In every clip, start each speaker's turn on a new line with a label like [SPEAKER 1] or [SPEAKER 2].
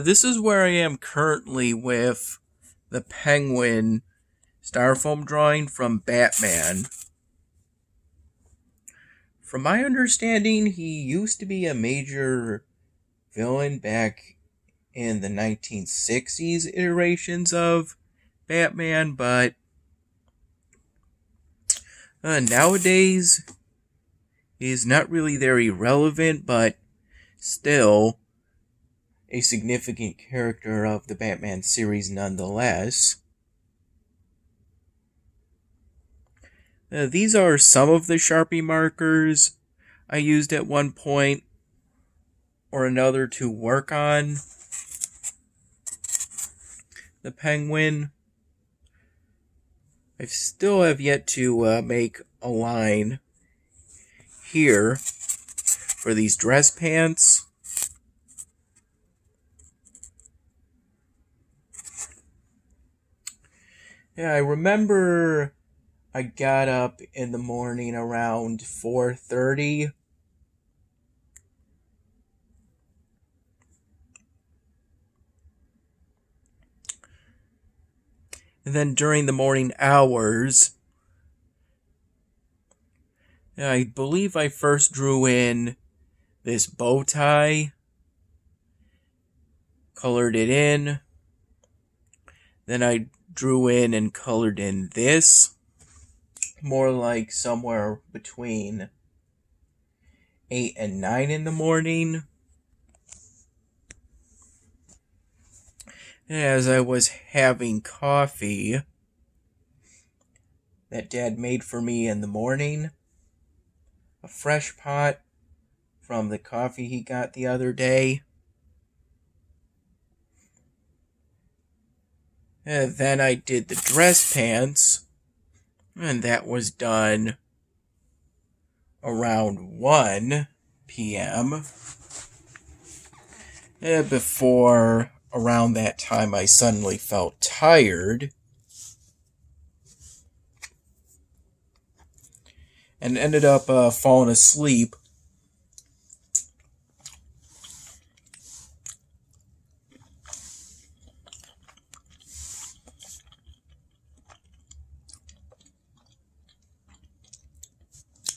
[SPEAKER 1] This is where I am currently with the Penguin styrofoam drawing from Batman. From my understanding, he used to be a major villain back in the 1960s iterations of Batman, but nowadays he's not really very relevant, but still a significant character of the Batman series nonetheless. These are some of the Sharpie markers I used at one point or another to work on the Penguin. I still have yet to make a line here for these dress pants. Yeah, I remember I got up in the morning around 4:30. And then during the morning hours, I believe I first drew in this bow tie, colored it in, then I drew in and colored in this, more like somewhere between 8 and 9 in the morning. As I was having coffee that Dad made for me in the morning, a fresh pot from the coffee he got the other day. And then I did the dress pants, and that was done around 1 p.m. Before around that time I suddenly felt tired and ended up falling asleep.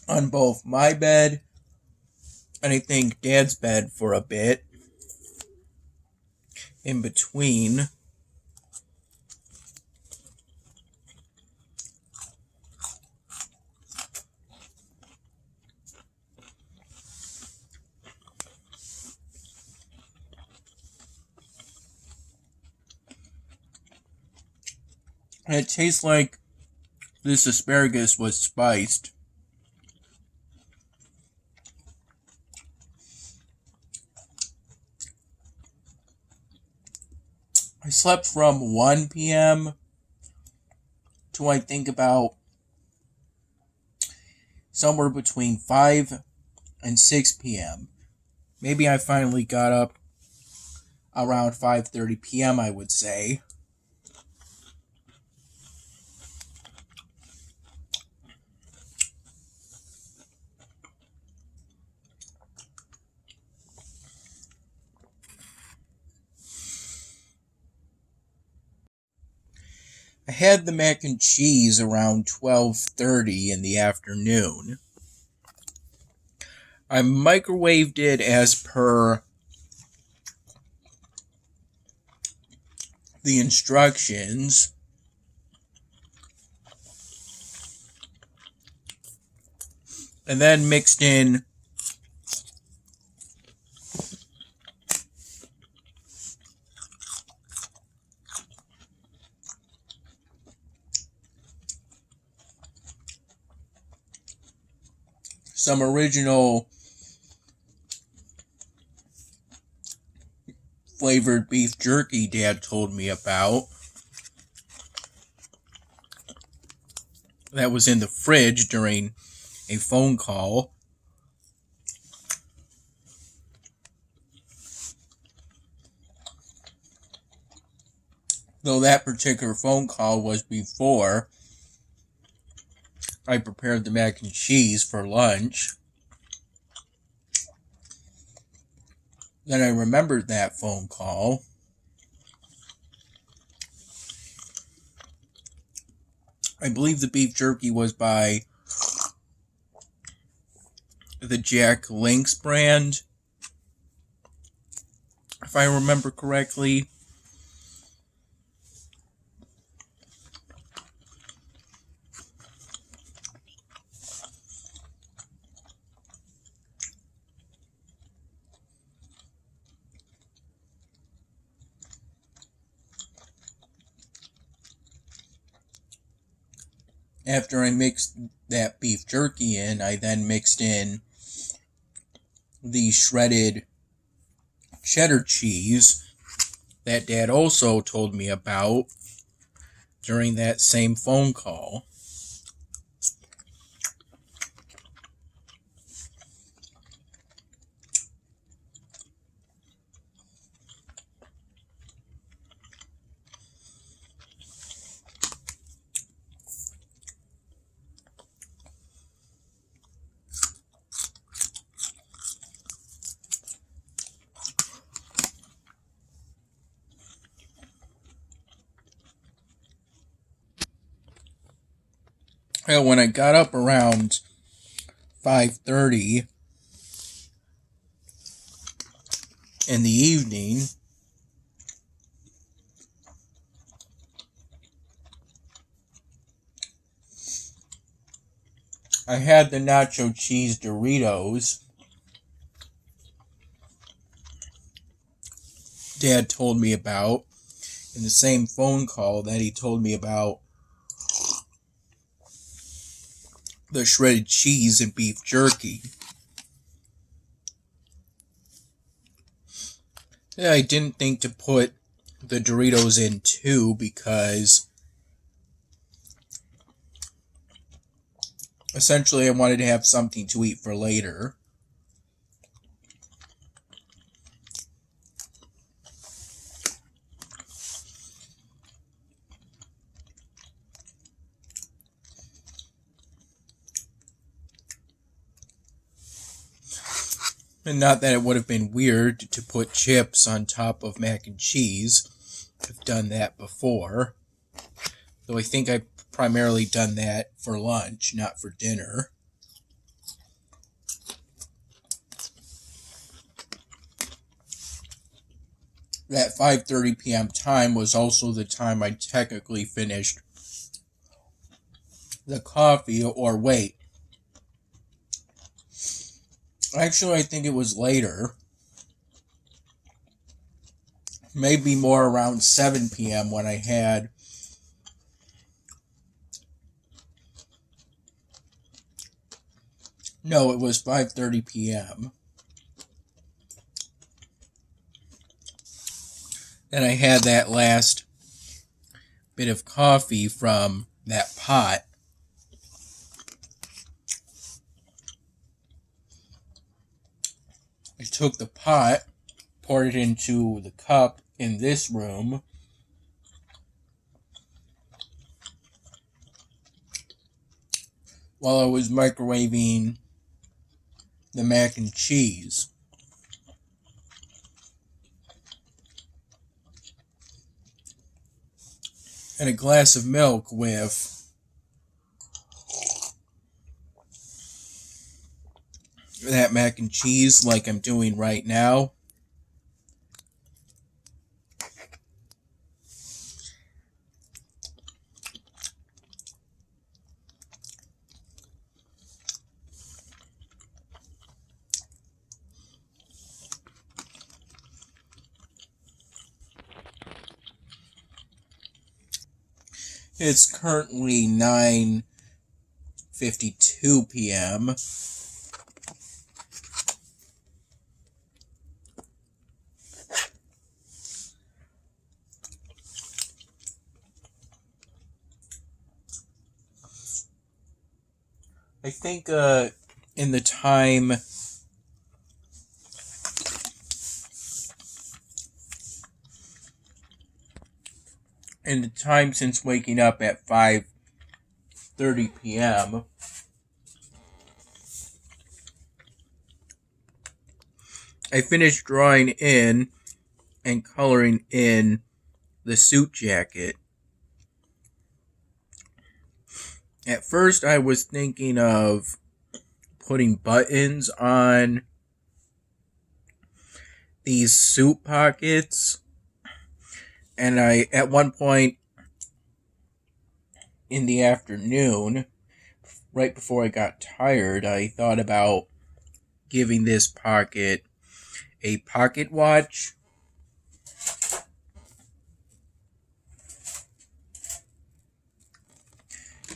[SPEAKER 1] On both my bed and I think Dad's bed for a bit in between. And it tastes like this asparagus was spiced. I slept from 1 p.m. to I think about somewhere between 5 and 6 p.m. Maybe I finally got up around 5:30 p.m., I would say. I had the mac and cheese around 12:30 in the afternoon. I microwaved it as per the instructions. And then mixed in some original flavored beef jerky Dad told me about. That was in the fridge during a phone call. Though that particular phone call was before I prepared the mac and cheese for lunch. Then I remembered that phone call. I believe the beef jerky was by the Jack Link's brand, if I remember correctly. After I mixed that beef jerky in, I then mixed in the shredded cheddar cheese that Dad also told me about during that same phone call. Well, when I got up around 5:30 in the evening, I had the nacho cheese Doritos Dad told me about in the same phone call that he told me about the shredded cheese and beef jerky. Yeah, I didn't think to put the Doritos in too because essentially I wanted to have something to eat for later. And not that it would have been weird to put chips on top of mac and cheese. I've done that before. Though I think I've primarily done that for lunch, not for dinner. That 5:30 p.m. time was also the time I technically finished the coffee, or wait. Actually, I think it was later. Maybe more around 7 p.m. when I had no, it was 5:30 p.m. And I had that last bit of coffee from that pot. I took the pot, poured it into the cup in this room, while I was microwaving the mac and cheese. And a glass of milk with that mac and cheese like I'm doing right now. It's currently 9:52 p.m. I think in the time since waking up at 5:30 p.m., I finished drawing in and coloring in the suit jacket. At first, I was thinking of putting buttons on these suit pockets. And at one point in the afternoon, right before I got tired, I thought about giving this pocket a pocket watch.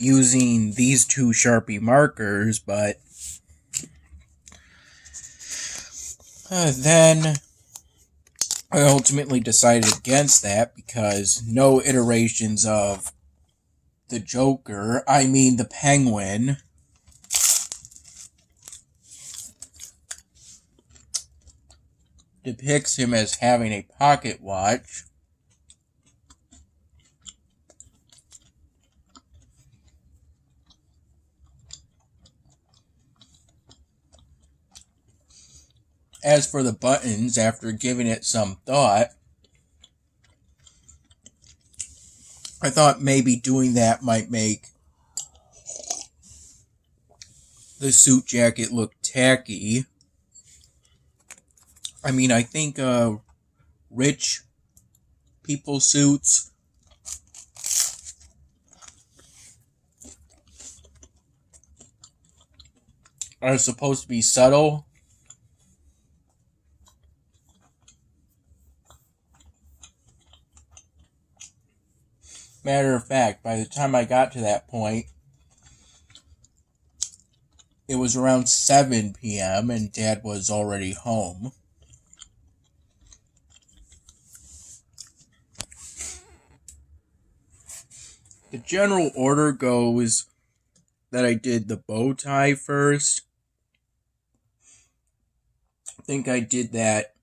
[SPEAKER 1] Using these two Sharpie markers, but then I ultimately decided against that because no iterations of the the Penguin, depicts him as having a pocket watch. As for the buttons, after giving it some thought, I thought maybe doing that might make the suit jacket look tacky. I mean, I think rich people suits are supposed to be subtle. Matter of fact, by the time I got to that point, it was around 7 p.m. and Dad was already home. The general order goes that I did the bow tie first. I think I did that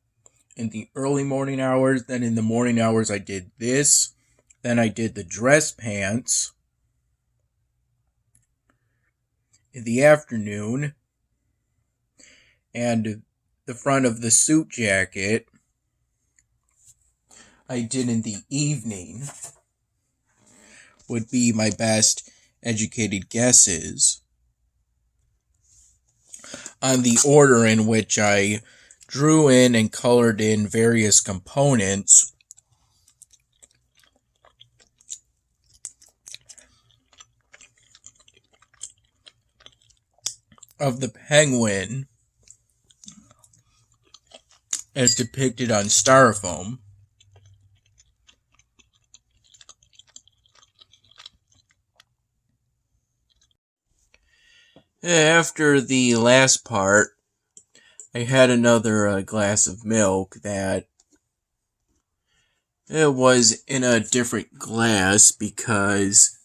[SPEAKER 1] in the early morning hours. Then in the morning hours I did this. Then I did the dress pants. In the afternoon. And the front of the suit jacket I did in the evening. Would be my best educated guesses on the order in which I drew in and colored in various components of the Penguin as depicted on Styrofoam. After the last part, I had another glass of milk that it was in a different glass because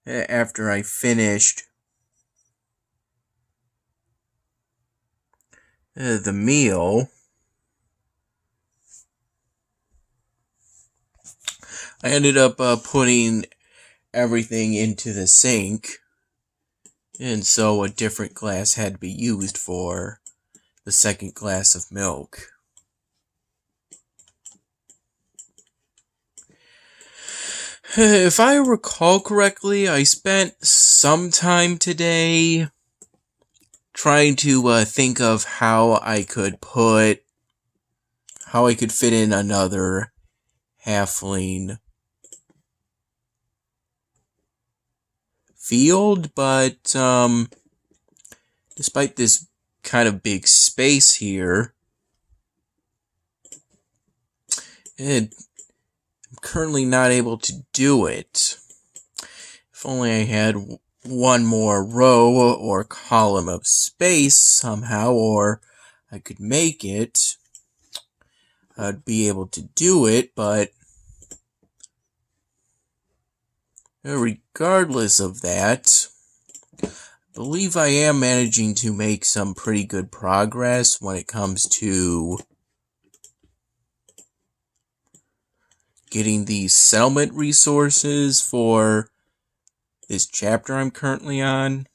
[SPEAKER 1] after I finished the meal, I ended up putting everything into the sink, and so a different glass had to be used for the second glass of milk. If I recall correctly, I spent some time today trying to think of how I could fit in another halfling field, but despite this kind of big space here, I'm currently not able to do it. If only I had one more row or column of space somehow, or I could make it, I'd be able to do it, but regardless of that, I believe I am managing to make some pretty good progress when it comes to getting the settlement resources for this chapter I'm currently on.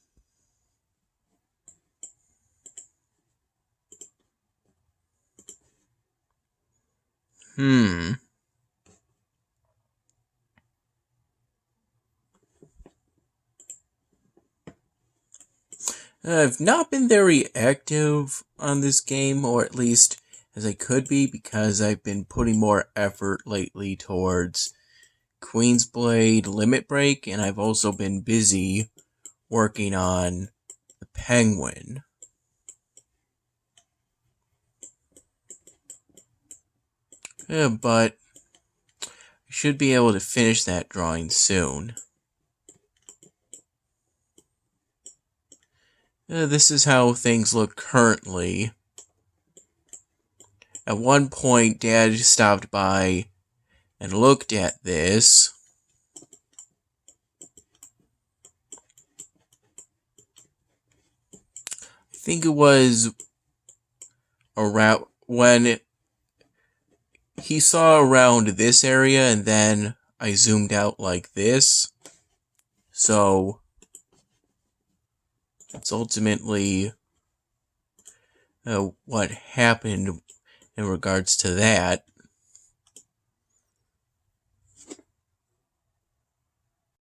[SPEAKER 1] I've not been very active on this game, or at least as I could be, because I've been putting more effort lately towards Queen's Blade Limit Break, and I've also been busy working on the Penguin. But I should be able to finish that drawing soon. This is how things look currently. At one point, Dad stopped by and looked at this. I think it was around when he saw around this area, and then I zoomed out like this. So that's ultimately what happened in regards to that.